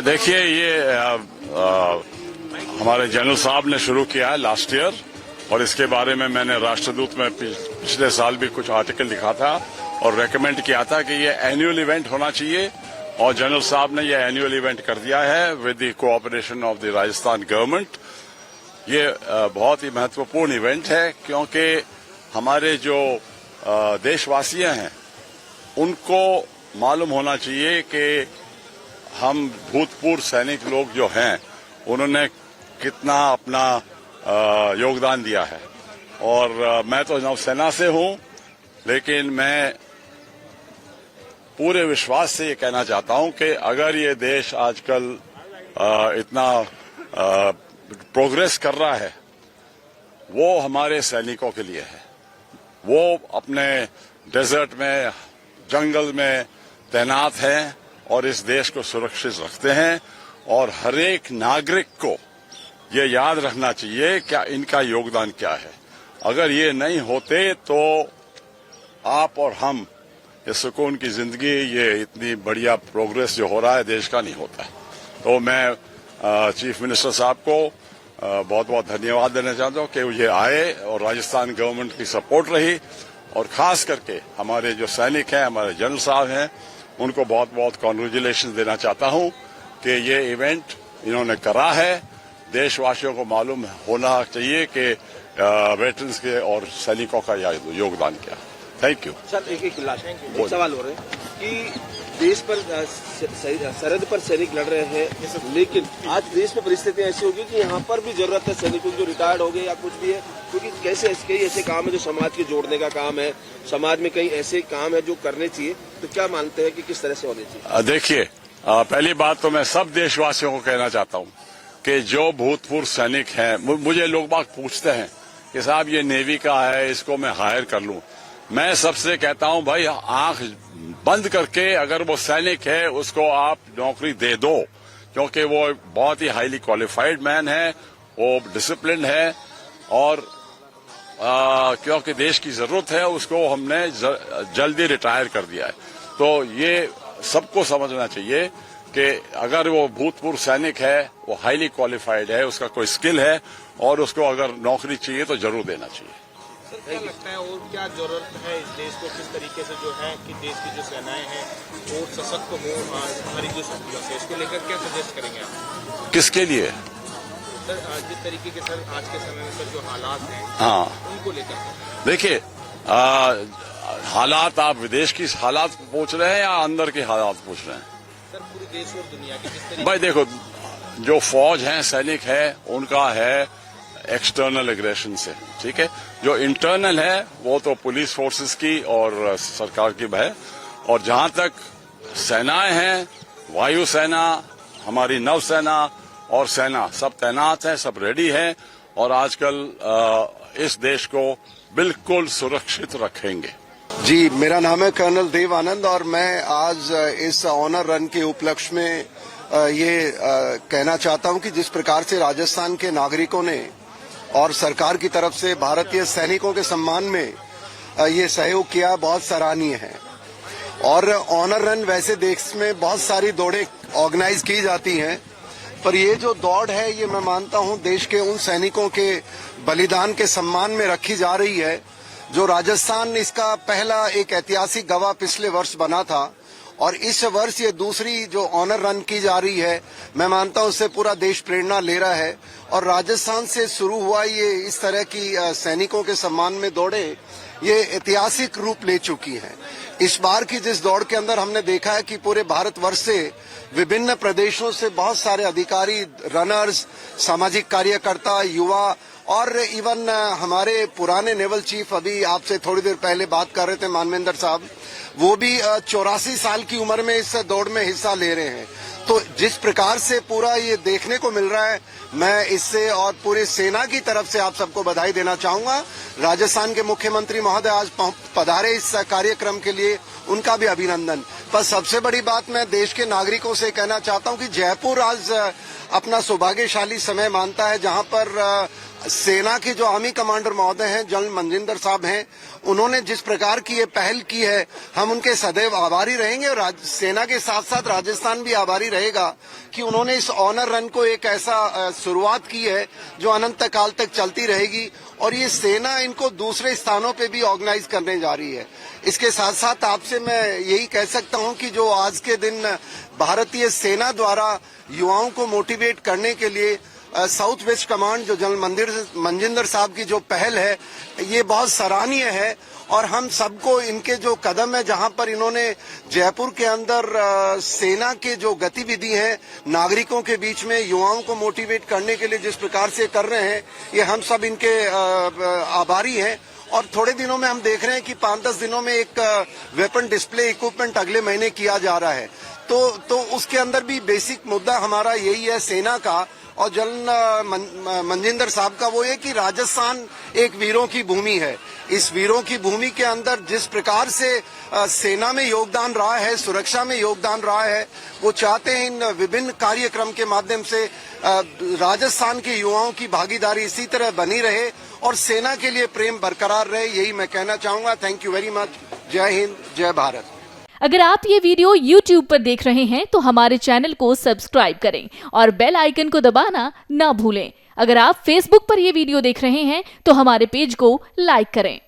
देखिए ये हमारे जनरल साहब ने शुरू किया है लास्ट ईयर, और इसके बारे में मैंने राष्ट्रदूत में पिछले साल भी कुछ आर्टिकल लिखा था और रेकमेंड किया था कि ये एनुअल इवेंट होना चाहिए, और जनरल साहब ने ये एनुअल इवेंट कर दिया है with the cooperation of the Rajasthan government. ये बहुत ही महत्वपूर्ण इवेंट है, क्योंकि हमारे जो देशवासी हैं उनको मालूम होना चाहिए कि हम भूतपूर्व सैनिक लोग जो हैं उन्होंने कितना अपना योगदान दिया है। और मैं तो नौसेना से हूं, लेकिन मैं पूरे विश्वास से ये कहना चाहता हूं कि अगर ये देश आजकल इतना प्रोग्रेस कर रहा है, वो हमारे सैनिकों के लिए है। वो अपने डेजर्ट में, जंगल में तैनात हैं और इस देश को सुरक्षित रखते हैं, और हर एक नागरिक को ये याद रखना चाहिए क्या इनका योगदान क्या है। अगर ये नहीं होते तो आप और हम ये सुकून की जिंदगी, ये इतनी बढ़िया प्रोग्रेस जो हो रहा है देश का नहीं होता है। तो मैं चीफ मिनिस्टर साहब को बहुत बहुत धन्यवाद देना चाहता हूं कि ये आए और राजस्थान गवर्नमेंट की सपोर्ट रही, और खास करके हमारे जो सैनिक हैं, हमारे जनरल साहब हैं, उनको बहुत बहुत कॉन्ग्रेचुलेशन देना चाहता हूं कि ये इवेंट इन्होंने करा है। देशवासियों को मालूम होना चाहिए कि वेटरन्स के और सैनिकों का योगदान क्या है। Thank you sir. एक सवाल हो रहा है कि देश पर सरहद पर सैनिक लड़ रहे हैं, लेकिन आज देश में परिस्थितियां ऐसी होगी कि यहाँ पर भी जरूरत है सैनिकों जो रिटायर्ड हो गए या कुछ भी है, क्योंकि कई ऐसे काम है जो समाज के जोड़ने का काम है, समाज में कई ऐसे काम है जो करने चाहिए। तो क्या मानते हैं कि किस तरह से होने चाहिए? देखिए, पहली बात तो मैं सब देशवासियों को कहना चाहता हूँ कि जो भूतपूर्व सैनिक हैं, मुझे लोग बाग पूछते हैं कि साहब ये नेवी का है, इसको मैं हायर कर लूं। मैं सबसे कहता हूं भाई, आंख बंद करके अगर वो सैनिक है उसको आप नौकरी दे दो, क्योंकि वो बहुत ही हाईली क्वालिफाइड मैन है, वो डिसिप्लिन है, और क्योंकि देश की जरूरत है उसको हमने जल्दी रिटायर कर दिया है। तो ये सबको समझना चाहिए कि अगर वो भूतपूर्व सैनिक है, वो हाईली क्वालिफाइड है, उसका कोई स्किल है, और उसको अगर नौकरी चाहिए तो जरूर देना चाहिए। सर, क्या लगता है और क्या जरूरत है इस देश को किस तरीके से जो है कि देश की जो सेनाएं हैं और सशक्त हो, हमारी जो शक्तियों से, इसको लेकर क्या सजेस्ट करेंगे आप? किसके लिए? सर, जिस तरीके के सर आज के समय में सर जो हालात हैं, हाँ, उनको लेकर देखिए, हालात आप विदेश की हालात पूछ रहे हैं या अंदर के हालात पूछ रहे हैं? सर, पूरे देश और दुनिया के किस तरीके? भाई देखो, जो फौज है, सैनिक है, उनका है एक्सटर्नल एग्रेशन से, ठीक है। जो इंटरनल है वो तो पुलिस फोर्सेस की और सरकार की है, और जहां तक सेनाएं हैं, वायुसेना, हमारी नौसेना और सेना सब तैनात हैं, सब रेडी हैं, और आजकल इस देश को बिल्कुल सुरक्षित रखेंगे। जी, मेरा नाम है कर्नल देव आनंद, और मैं आज इस ऑनर रन के उपलक्ष्य में ये कहना चाहता हूं कि जिस प्रकार से राजस्थान के नागरिकों ने और सरकार की तरफ से भारतीय सैनिकों के सम्मान में ये सहयोग किया, बहुत सराहनीय है। और ऑनर रन वैसे देश में बहुत सारी दौड़ें ऑर्गेनाइज की जाती हैं, पर ये जो दौड़ है ये मैं मानता हूं देश के उन सैनिकों के बलिदान के सम्मान में रखी जा रही है जो राजस्थान इसका पहला एक ऐतिहासिक गवाह पिछले वर्ष बना था, और इस वर्ष ये दूसरी जो ऑनर रन की जा रही है, मैं मानता हूं उससे पूरा देश प्रेरणा ले रहा है। और राजस्थान से शुरू हुआ ये इस तरह की सैनिकों के सम्मान में दौड़े, ये ऐतिहासिक रूप ले चुकी हैं। इस बार की जिस दौड़ के अंदर हमने देखा है कि पूरे भारतवर्ष से, विभिन्न प्रदेशों से बहुत सारे अधिकारी, रनर्स, सामाजिक कार्यकर्ता, युवा, और इवन हमारे पुराने नेवल चीफ अभी आपसे थोड़ी देर पहले बात कर रहे थे, मानवेंद्र साहब, वो भी 84 साल की उम्र में इस दौड़ में हिस्सा ले रहे हैं। तो जिस प्रकार से पूरा ये देखने को मिल रहा है, मैं इससे और पूरी सेना की तरफ से आप सबको बधाई देना चाहूंगा। राजस्थान के मुख्यमंत्री महोदय आज पधारे इस कार्यक्रम के लिए, उनका भी अभिनंदन। पर सबसे बड़ी बात मैं देश के नागरिकों से कहना चाहता हूं कि जयपुर आज अपना सौभाग्यशाली समय मानता है, जहां पर सेना के जो आर्मी कमांडर महोदय हैं, जनरल मनजिंदर साहब हैं, उन्होंने जिस प्रकार की ये पहल की है, हम उनके सदैव आभारी रहेंगे, और सेना के साथ साथ राजस्थान भी आभारी रहेगा। रहेगा कि उन्होंने इस ऑनर रन को एक ऐसा शुरुआत की है जो अनंत काल तक चलती रहेगी और ये सेना इनको दूसरे स्थानों पे भी ऑर्गेनाइज करने जा रही है। इसके साथ साथ आपसे मैं यही कह सकता हूं कि जो आज के दिन भारतीय सेना द्वारा युवाओं को मोटिवेट करने के लिए साउथ वेस्ट कमांड जो जनरल मनजिंदर साहब की जो पहल है ये बहुत सराहनीय है और हम सबको इनके जो कदम है जहां पर इन्होंने जयपुर के अंदर सेना के जो गतिविधि है नागरिकों के बीच में युवाओं को मोटिवेट करने के लिए जिस प्रकार से कर रहे हैं ये हम सब इनके आभारी हैं। और थोड़े दिनों में हम देख रहे हैं कि 5-10 दिनों में एक वेपन डिस्प्ले इक्विपमेंट अगले महीने किया जा रहा है तो उसके अंदर भी बेसिक मुद्दा हमारा यही है सेना का और जनरल मनजिंदर साहब का वो है कि राजस्थान एक वीरों की भूमि है। इस वीरों की भूमि के अंदर जिस प्रकार से सेना में योगदान रहा है सुरक्षा में योगदान रहा है वो चाहते हैं इन विभिन्न कार्यक्रम के माध्यम से राजस्थान के युवाओं की भागीदारी इसी तरह बनी रहे और सेना के लिए प्रेम बरकरार रहे यही मैं कहना चाहूंगा। Thank you very much. जय हिंद जय भारत। अगर आप ये वीडियो YouTube पर देख रहे हैं तो हमारे चैनल को सब्सक्राइब करें और बेल आइकन को दबाना ना भूलें। अगर आप Facebook पर ये वीडियो देख रहे हैं तो हमारे पेज को लाइक करें।